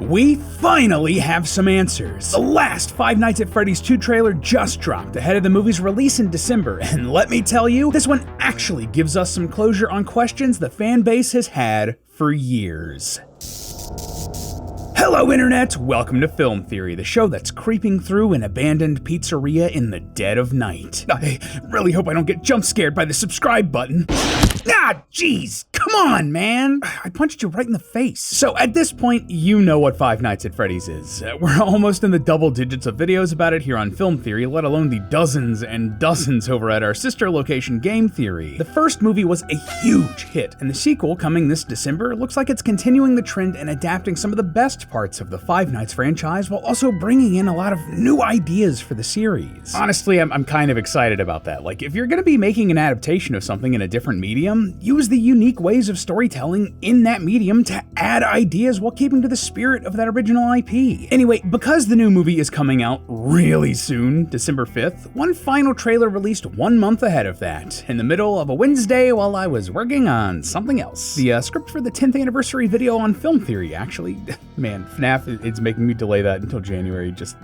We finally have some answers. The last Five Nights at Freddy's 2 trailer just dropped ahead of the movie's release in December, and let me tell you, this one actually gives us some closure on questions the fan base has had for years. Hello Internet, welcome to Film Theory, the show that's creeping through an abandoned pizzeria in the dead of night. I really hope I don't get jump scared by the subscribe button. Ah, jeez, come on, man. I punched you right in the face. So at this point, you know what Five Nights at Freddy's is. We're almost in the double digits of videos about it here on Film Theory, let alone the dozens and dozens over at our sister location Game Theory. The first movie was a huge hit, and the sequel, coming this December, looks like it's continuing the trend and adapting some of the best parts of the Five Nights franchise while also bringing in a lot of new ideas for the series. Honestly, I'm kind of excited about that. Like, if you're gonna be making an adaptation of something in a different medium, use the unique ways of storytelling in that medium to add ideas while keeping to the spirit of that original IP. Anyway, because the new movie is coming out really soon, December 5th, one final trailer released 1 month ahead of that, in the middle of a Wednesday while I was working on something else. The script for the 10th anniversary video on Film Theory, actually. Man, FNAF is making me delay that until January, just...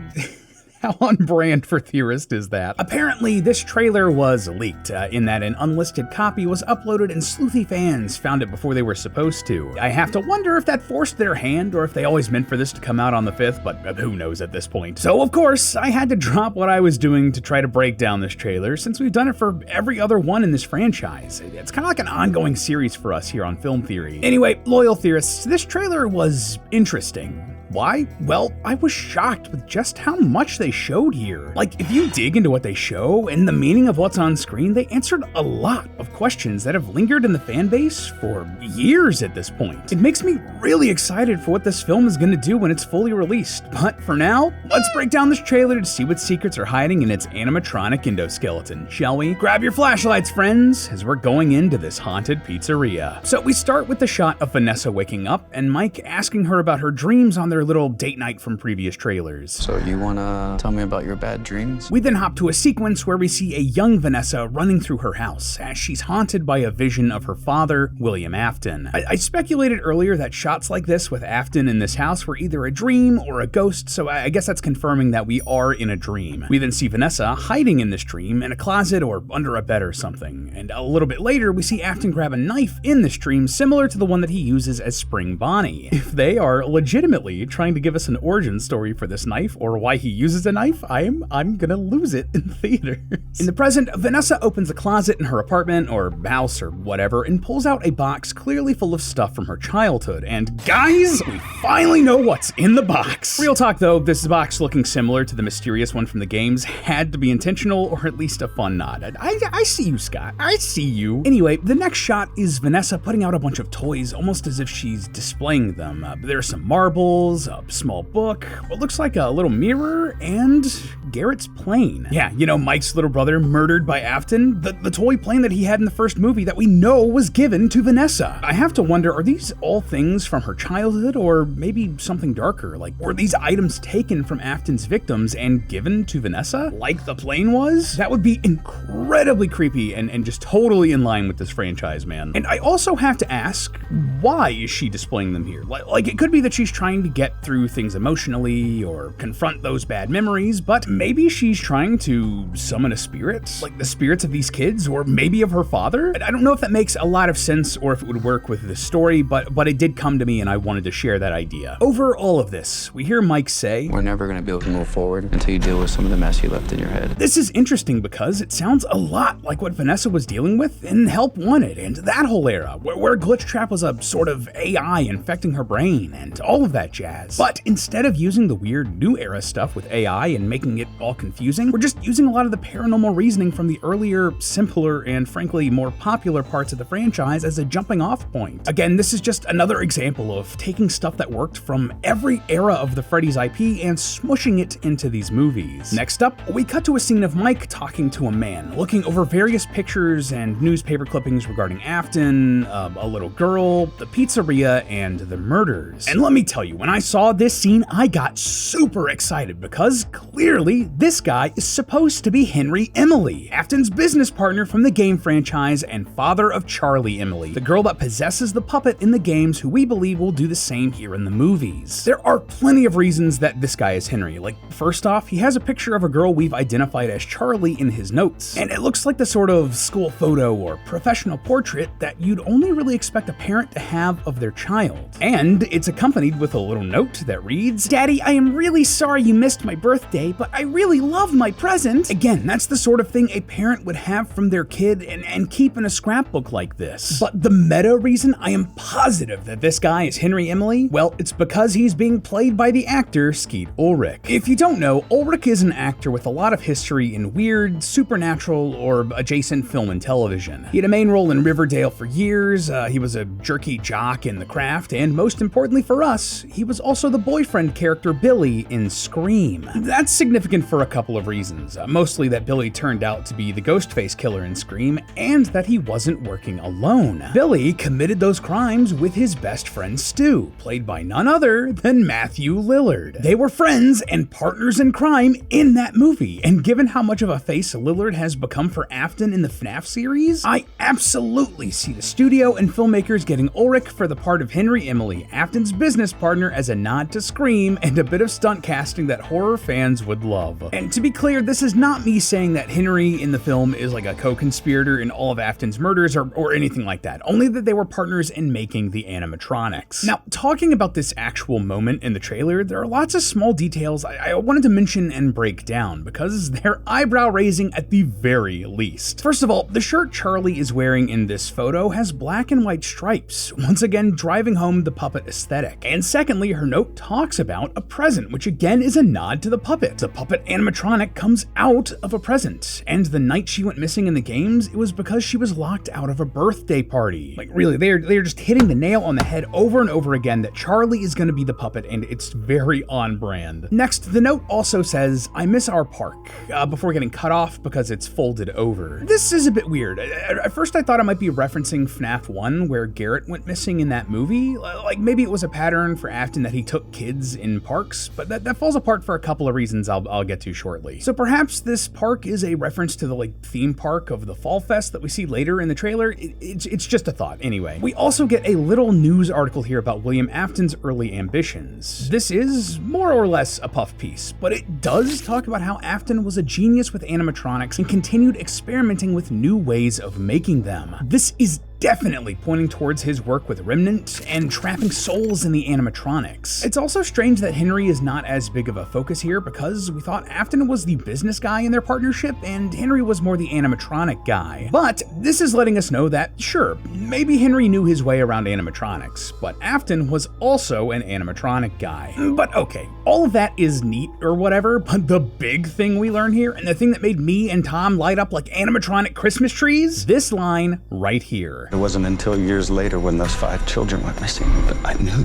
How on brand for Theorist is that? Apparently, this trailer was leaked, in that an unlisted copy was uploaded and sleuthy fans found it before they were supposed to. I have to wonder if that forced their hand or if they always meant for this to come out on the 5th, but who knows at this point. So of course, I had to drop what I was doing to try to break down this trailer, since we've done it for every other one in this franchise. It's kind of like an ongoing series for us here on Film Theory. Anyway, loyal theorists, this trailer was interesting. Why? Well, I was shocked with just how much they showed here. Like, if you dig into what they show and the meaning of what's on screen, they answered a lot of questions that have lingered in the fan base for years at this point. It makes me really excited for what this film is gonna do when it's fully released. But for now, let's break down this trailer to see what secrets are hiding in its animatronic endoskeleton, shall we? Grab your flashlights, friends, as we're going into this haunted pizzeria. So we start with the shot of Vanessa waking up and Mike asking her about her dreams on their little date night from previous trailers. So you wanna tell me about your bad dreams? We then hop to a sequence where we see a young Vanessa running through her house as she's haunted by a vision of her father, William Afton. I speculated earlier that shots like this with Afton in this house were either a dream or a ghost, so I guess that's confirming that we are in a dream. We then see Vanessa hiding in this dream in a closet or under a bed or something, and a little bit later we see Afton grab a knife in this dream similar to the one that he uses as Spring Bonnie. If they are legitimately trying to give us an origin story for this knife or why he uses a knife, I'm gonna lose it in theaters. In the present, Vanessa opens a closet in her apartment or house or whatever and pulls out a box clearly full of stuff from her childhood. And guys, we finally know what's in the box. Real talk though, this box looking similar to the mysterious one from the games had to be intentional or at least a fun nod. I see you, Scott. I see you. Anyway, the next shot is Vanessa putting out a bunch of toys almost as if she's displaying them. There's some marbles, a small book, what looks like a little mirror, and Garrett's plane. Yeah, you know, Mike's little brother murdered by Afton, the toy plane that he had in the first movie that we know was given to Vanessa. I have to wonder, are these all things from her childhood or maybe something darker? Like, were these items taken from Afton's victims and given to Vanessa like the plane was? That would be incredibly creepy and just totally in line with this franchise, man. And I also have to ask, why is she displaying them here? Like it could be that she's trying to get through things emotionally or confront those bad memories, but maybe she's trying to summon a spirit, like the spirits of these kids, or maybe of her father. I don't know if that makes a lot of sense or if it would work with this story, but it did come to me and I wanted to share that idea. Over all of this, we hear Mike say, "We're never gonna be able to move forward until you deal with some of the mess you left in your head." This is interesting because it sounds a lot like what Vanessa was dealing with in Help Wanted and that whole era, where Glitch Trap was a sort of AI infecting her brain and all of that jazz. But instead of using the weird new era stuff with AI and making it all confusing, we're just using a lot of the paranormal reasoning from the earlier, simpler, and frankly more popular parts of the franchise as a jumping off point. Again, this is just another example of taking stuff that worked from every era of the Freddy's IP and smushing it into these movies. Next up, we cut to a scene of Mike talking to a man, looking over various pictures and newspaper clippings regarding Afton, a little girl, the pizzeria, and the murders. And let me tell you, when I I saw this scene, I got super excited because clearly this guy is supposed to be Henry Emily, Afton's business partner from the game franchise and father of Charlie Emily, the girl that possesses the puppet in the games who we believe will do the same here in the movies. There are plenty of reasons that this guy is Henry. Like, first off, he has a picture of a girl we've identified as Charlie in his notes, and it looks like the sort of school photo or professional portrait that you'd only really expect a parent to have of their child. And it's accompanied with a little note that reads, "Daddy, I am really sorry you missed my birthday, but I really love my present." Again, that's the sort of thing a parent would have from their kid and keep in a scrapbook like this. But the meta reason I am positive that this guy is Henry Emily, well, it's because he's being played by the actor Skeet Ulrich. If you don't know, Ulrich is an actor with a lot of history in weird, supernatural, or adjacent film and television. He had a main role in Riverdale for years, he was a jerky jock in The Craft, and most importantly for us, he was also the boyfriend character Billy in Scream. That's significant for a couple of reasons, mostly that Billy turned out to be the Ghostface killer in Scream, and that he wasn't working alone. Billy committed those crimes with his best friend Stu, played by none other than Matthew Lillard. They were friends and partners in crime in that movie, and given how much of a face Lillard has become for Afton in the FNAF series, I absolutely see the studio and filmmakers getting Ulrich for the part of Henry Emily, Afton's business partner, as a nod to Scream and a bit of stunt casting that horror fans would love. And to be clear, this is not me saying that Henry in the film is like a co-conspirator in all of Afton's murders or anything like that, only that they were partners in making the animatronics. Now, talking about this actual moment in the trailer, there are lots of small details I wanted to mention and break down because they're eyebrow-raising at the very least. First of all, the shirt Charlie is wearing in this photo has black and white stripes, once again driving home the puppet aesthetic. And secondly, her note talks about a present, which again is a nod to the puppet. The puppet animatronic comes out of a present, and the night she went missing in the games, it was because she was locked out of a birthday party. Like, really, they're just hitting the nail on the head over and over again that Charlie is going to be the puppet, and it's very on brand. Next, the note also says, "I miss our park," before getting cut off because it's folded over. This is a bit weird. At first I thought it might be referencing FNAF 1, where Garrett went missing in that movie. Like, maybe it was a pattern for Afton that he took kids in parks, but that falls apart for a couple of reasons I'll get to shortly. So perhaps this park is a reference to the theme park of the Fall Fest that we see later in the trailer. It's just a thought anyway. We also get a little news article here about William Afton's early ambitions. This is more or less a puff piece, but it does talk about how Afton was a genius with animatronics and continued experimenting with new ways of making them. This is definitely pointing towards his work with Remnant and trapping souls in the animatronics. It's also strange that Henry is not as big of a focus here because we thought Afton was the business guy in their partnership and Henry was more the animatronic guy. But this is letting us know that, sure, maybe Henry knew his way around animatronics, but Afton was also an animatronic guy. But okay, all of that is neat or whatever, but the big thing we learn here, and the thing that made me and Tom light up like animatronic Christmas trees, this line right here. It wasn't until years later when those 5 children went missing that I knew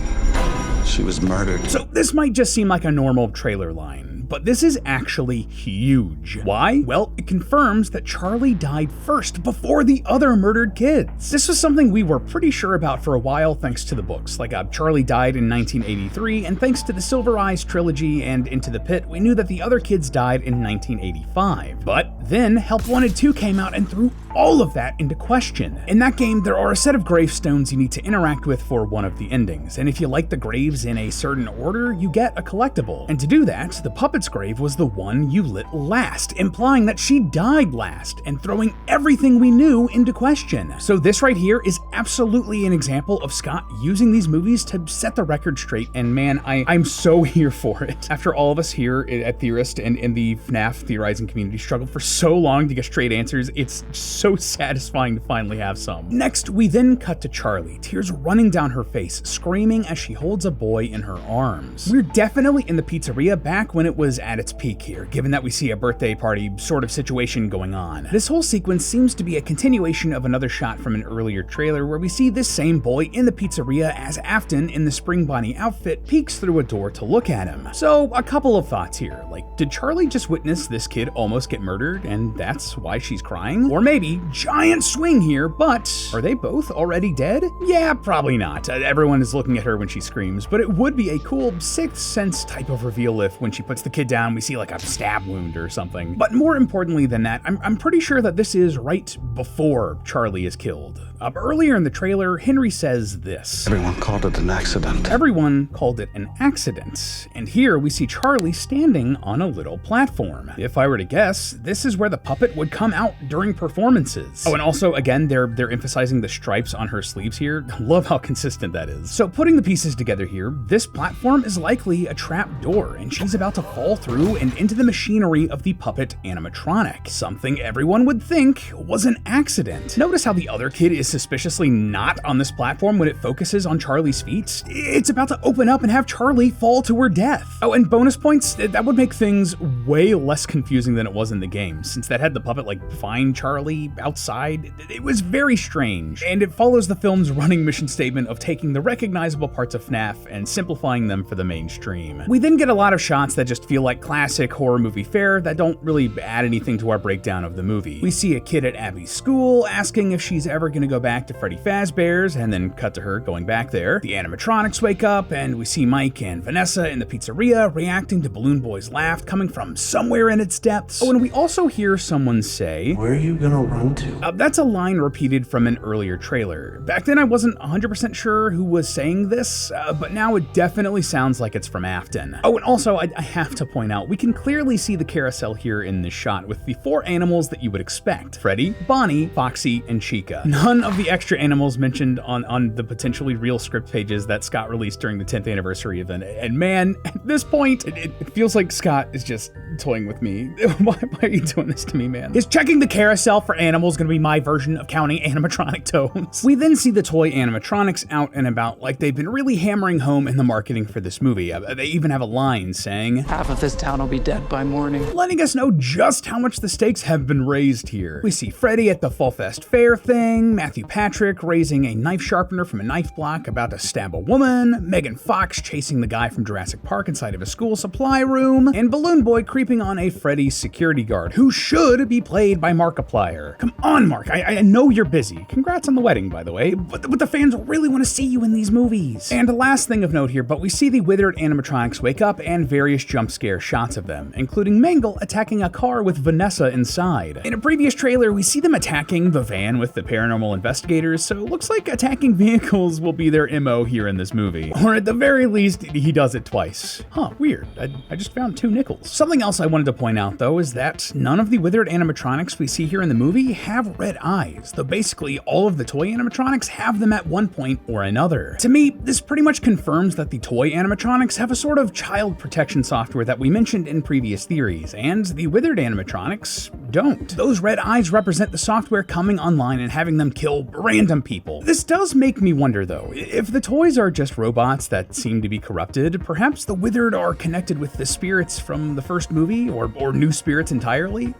she was murdered. So this might just seem like a normal trailer line, but this is actually huge. Why? Well, it confirms that Charlie died first before the other murdered kids. This was something we were pretty sure about for a while thanks to the books. Like Charlie died in 1983, and thanks to the Silver Eyes trilogy and Into the Pit, we knew that the other kids died in 1985. But then Help Wanted 2 came out and threw all of that into question. In that game, there are a set of gravestones you need to interact with for one of the endings, and if you light the graves in a certain order, you get a collectible. And to do that, the puppet's grave was the one you lit last, implying that she died last, and throwing everything we knew into question. So this right here is absolutely an example of Scott using these movies to set the record straight, and man, I'm so here for it. After all of us here at Theorist and in the FNAF theorizing community struggled for so long to get straight answers, it's so satisfying to finally have some. Next, we then cut to Charlie, tears running down her face, screaming as she holds a boy in her arms. We're definitely in the pizzeria back when it was at its peak here, given that we see a birthday party sort of situation going on. This whole sequence seems to be a continuation of another shot from an earlier trailer where we see this same boy in the pizzeria as Afton in the Spring Bonnie outfit peeks through a door to look at him. So a couple of thoughts here, like, did Charlie just witness this kid almost get murdered and that's why she's crying? Or maybe see giant swing here, but are they both already dead? Yeah, probably not. Everyone is looking at her when she screams, but it would be a cool Sixth Sense type of reveal if when she puts the kid down, we see like a stab wound or something. But more importantly than that, I'm pretty sure that this is right before Charlie is killed. Earlier in the trailer, Henry says this. Everyone called it an accident. Everyone called it an accident. And here we see Charlie standing on a little platform. If I were to guess, this is where the puppet would come out during performances. Oh, and also, again, they're emphasizing the stripes on her sleeves here. Love how consistent that is. So putting the pieces together here, this platform is likely a trap door, and she's about to fall through and into the machinery of the puppet animatronic. Something everyone would think was an accident. Notice how the other kid is suspiciously not on this platform when it focuses on Charlie's feet. It's about to open up and have Charlie fall to her death. Oh, and bonus points, that would make things way less confusing than it was in the game, since that had the puppet like find Charlie outside. It was very strange, and it follows the film's running mission statement of taking the recognizable parts of FNAF and simplifying them for the mainstream. We then get a lot of shots that just feel like classic horror movie fare that don't really add anything to our breakdown of the movie. We see a kid at Abby's school asking if she's ever gonna go back to Freddy Fazbear's, and then cut to her going back there. The animatronics wake up, and we see Mike and Vanessa in the pizzeria reacting to Balloon Boy's laugh coming from somewhere in its depths. Oh, and we also hear someone say, "Where are you gonna run to?" That's a line repeated from an earlier trailer. Back then I wasn't 100% sure who was saying this, but now it definitely sounds like it's from Afton. Oh, and also I have to point out, we can clearly see the carousel here in this shot with the 4 animals that you would expect: Freddy, Bonnie, Foxy, and Chica. None of the extra animals mentioned on the potentially real script pages that Scott released during the 10th anniversary event. And man, at this point, it feels like Scott is just toying with me. Why are you doing this to me, man? Is checking the carousel for animals gonna be my version of counting animatronic toes? We then see the toy animatronics out and about like they've been really hammering home in the marketing for this movie. They even have a line saying, Half of this town will be dead by morning. letting us know just how much the stakes have been raised here. We see Freddy at the Fall Fest Fair thing, Matthew Patrick raising a knife sharpener from a knife block about to stab a woman, Megan Fox chasing the guy from Jurassic Park inside of a school supply room, and Balloon Boy creeping on a Freddy security guard who should be played by Markiplier. Come on, Mark, I know you're busy. Congrats on the wedding, by the way, but the fans really want to see you in these movies. And the last thing of note here, but we see the withered animatronics wake up and various jump scare shots of them, including Mangle attacking a car with Vanessa inside. In a previous trailer, we see them attacking the van with the paranormal investigators, so it looks like attacking vehicles will be their MO here in this movie. Or at the very least, he does it twice. Huh, weird. I just found 2 nickels. Something else I wanted to point out though is that none of the withered animatronics we see here in the movie have red eyes, though basically all of the toy animatronics have them at one point or another. To me, this pretty much confirms that the toy animatronics have a sort of child protection software that we mentioned in previous theories, and the withered animatronics don't. Those red eyes represent the software coming online and having them kill random people. This does make me wonder though, if the toys are just robots that seem to be corrupted, perhaps the withered are connected with the spirits from the first movie, or new spirits entirely?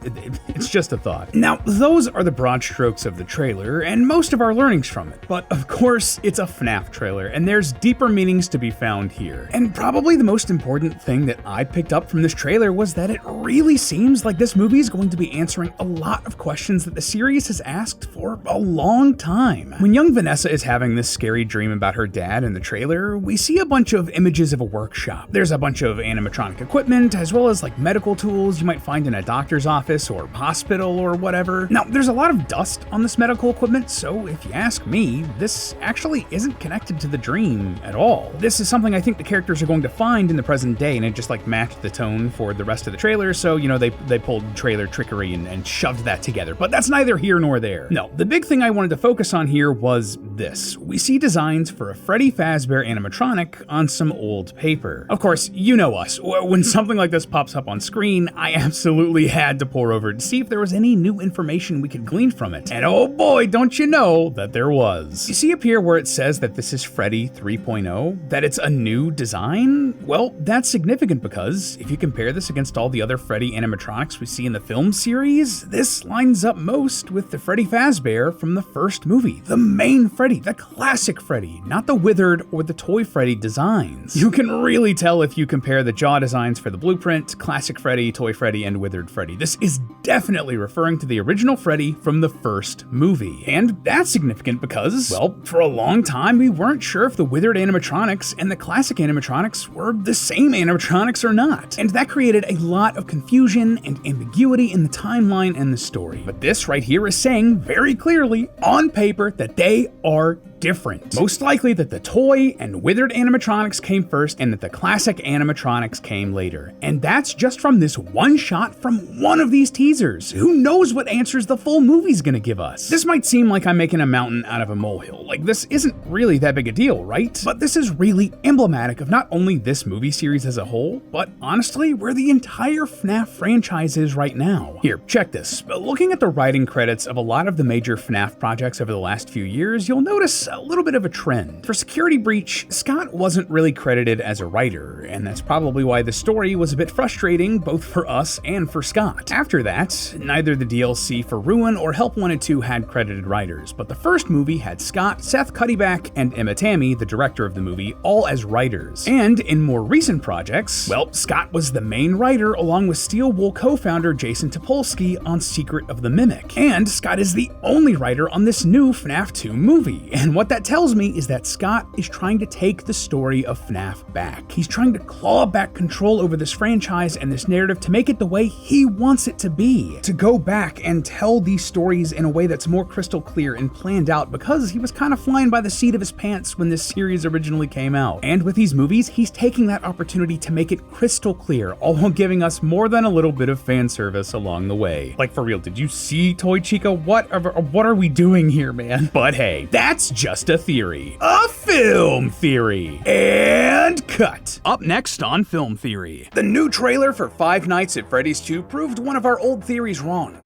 It's just a thought. Now, those are the broad strokes of the trailer, and most of our learnings from it, but of course, it's a FNAF trailer, and there's deeper meanings to be found here. And probably the most important thing that I picked up from this trailer was that it really seems like this movie is going to be answering a lot of questions that the series has asked for a long time. When young Vanessa is having this scary dream about her dad in the trailer, we see a bunch of images of a workshop. There's a bunch of animatronic equipment, as well as like medical tools you might find in a doctor's office or hospital or whatever. Now, there's a lot of dust on this medical equipment, so if you ask me, this actually isn't connected to the dream at all. This is something I think the characters are going to find in the present day, and it just like matched the tone for the rest of the trailer, so you know, they pulled trailer trickery and shoved that together, but that's neither here nor there. No, the big thing I wanted to focus on here was this. We see designs for a Freddy Fazbear animatronic on some old paper. Of course, you know us. When something like this pops up on screen, I absolutely had to pour over to see if there was any new information we could glean from it. And oh boy, don't you know that there was. You see up here where it says that this is Freddy 3.0, that it's a new design? Well, that's significant because if you compare this against all the other Freddy animatronics we see in the film series, series, this lines up most with the Freddy Fazbear from the first movie. The main Freddy, the classic Freddy, not the withered or the toy Freddy designs. You can really tell if you compare the jaw designs for the blueprint, classic Freddy, toy Freddy, and withered Freddy. This is definitely referring to the original Freddy from the first movie. And that's significant because, well, for a long time we weren't sure if the withered animatronics and the classic animatronics were the same animatronics or not. And that created a lot of confusion and ambiguity in the timeline and the story. But this right here is saying very clearly on paper that they are different. Most likely that the toy and withered animatronics came first and that the classic animatronics came later. And that's just from this one shot from one of these teasers. Who knows what answers the full movie's gonna give us? This might seem like I'm making a mountain out of a molehill. Like, this isn't really that big a deal, right? But this is really emblematic of not only this movie series as a whole, but honestly, where the entire FNAF franchise is right now. Here, check this. Looking at the writing credits of a lot of the major FNAF projects over the last few years, you'll notice a little bit of a trend. For Security Breach, Scott wasn't really credited as a writer, and that's probably why the story was a bit frustrating both for us and for Scott. After that, neither the DLC for Ruin or Help Wanted 2 had credited writers, but the first movie had Scott, Seth Cuddyback, and Emma Tammy, the director of the movie, all as writers. And in more recent projects, well, Scott was the main writer along with Steel Wool co-founder Jason Topolsky on Secret of the Mimic. And Scott is the only writer on this new FNAF 2 movie. And what that tells me is that Scott is trying to take the story of FNAF back. He's trying to claw back control over this franchise and this narrative to make it the way he wants it to be. To go back and tell these stories in a way that's more crystal clear and planned out, because he was kind of flying by the seat of his pants when this series originally came out. And with these movies, he's taking that opportunity to make it crystal clear, all while giving us more than a little bit of fan service along the way. Like, for real, did you see Toy Chica? What are we doing here, man? But hey, that's just a theory. A film theory. And cut. Up next on Film Theory. The new trailer for Five Nights at Freddy's 2 proved one of our old theories wrong.